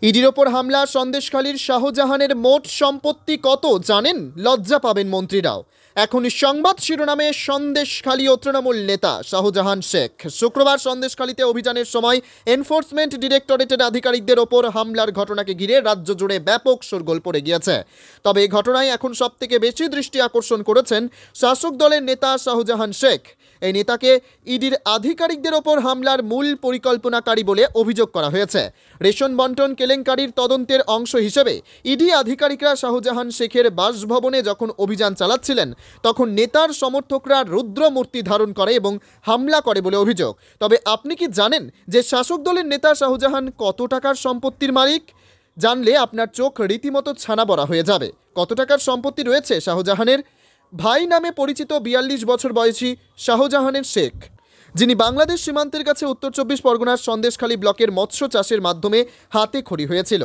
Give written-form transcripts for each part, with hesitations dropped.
ইডির ওপর হামলা সন্দেশখালীর শাহজাহানের মোট সম্পত্তি কত জানেন? লজ্জা পাবেন মন্ত্রীরাও। এখন সংবাদ শিরোনামে সন্দেশখালী ও তৃণমূল নেতা শাহজাহান শেখ। শুক্রবার সন্দেশখালীতে অভিযানের সময় এনফোর্সমেন্ট ডিরেক্টরেটের আধিকারিকদের ওপর হামলার ঘটনাকে ঘিরে রাজ্য জুড়ে ব্যাপক শোরগোল পড়ে গিয়েছে। তবে এই ঘটনায় এখন সবথেকে বেশি দৃষ্টি আকর্ষণ করেছেন শাসক দলের নেতা শাহজাহান শেখ। এই নেতাকে ইডির আধিকারিকদের ওপর হামলার মূল পরিকল্পনাকারী বলে অভিযোগ করা হয়েছে। রেশন বন্টন কেলেঙ্কারির তদন্তের অংশ হিসেবে ইডি আধিকারিকরা শাহজাহান শেখের বাসভবনে যখন অভিযান চালাচ্ছিলেন, তখন নেতার সমর্থকরা রুদ্র মূর্তি ধারণ করে এবং হামলা করে বলে অভিযোগ। তবে আপনি কি জানেন যে শাসক দলের নেতা শাহজাহান কত টাকার সম্পত্তির মালিক? জানলে আপনার চোখ রীতিমতো ছানা বড়া হয়ে যাবে। কত টাকার সম্পত্তি রয়েছে শাহজাহানের? ভাই নামে পরিচিত 42 বছর বয়সী শাহজাহানের শেখ, যিনি বাংলাদেশ সীমান্তের কাছে উত্তর 24 পরগনার সন্দেশখালী ব্লকের মৎস্য চাষের মাধ্যমে হাতে খড়ি হয়েছিল।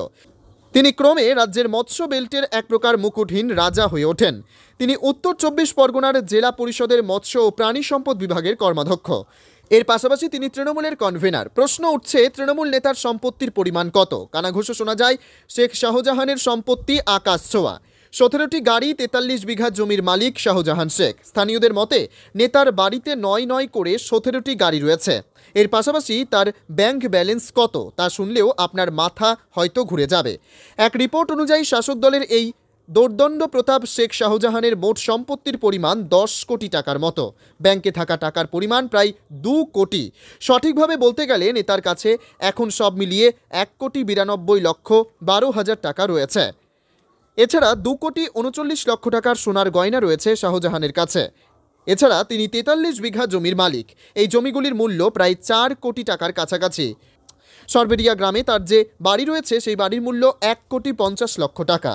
তিনি ক্রমে রাজ্যের মৎস্য বেল্টের এক প্রকার মুকুটহীন রাজা হয়ে ওঠেন। তিনি উত্তর 24 পরগনার জেলা পরিষদের মৎস্য ও প্রাণী সম্পদ বিভাগের কর্মাধ্যক্ষ। এর পাশাপাশি তিনি তৃণমূলের কনভেনার। প্রশ্ন উঠছে, তৃণমূল নেতার সম্পত্তির পরিমাণ কত? কানাঘুষো শোনা যায় শেখ শাহজাহানের সম্পত্তি আকাশ ছোঁয়া। 17টি গাড়ি, 43 বিঘা জমির মালিক শাহজাহান শেখ। স্থানীয়দের মতে নেতার বাড়িতে নয় করে 17টি গাড়ি রয়েছে। এর পাশাপাশি তার ব্যাংক ব্যালেন্স কত তা শুনলেও আপনার মাথা হয়তো ঘুরে যাবে। এক রিপোর্ট অনুযায়ী শাসক দলের এই দোর্দণ্ড প্রতাপ শেখ শাহজাহানের মোট সম্পত্তির পরিমাণ 10 কোটি টাকার মতো। ব্যাংকে থাকা টাকার পরিমাণ প্রায় 2 কোটি। সঠিকভাবে বলতে গেলে নেতার কাছে এখন সব মিলিয়ে 1,92,12,000 টাকা রয়েছে। এছাড়া 2,39,00,000 টাকার সোনার গয়না রয়েছে শাহজাহানের কাছে। এছাড়া তিনি 43 বিঘা জমির মালিক। এই জমিগুলির মূল্য প্রায় 4 কোটি টাকার কাছাকাছি। সরবেরিয়া গ্রামে তার যে বাড়ি রয়েছে সেই বাড়ির মূল্য 1,50,00,000 টাকা।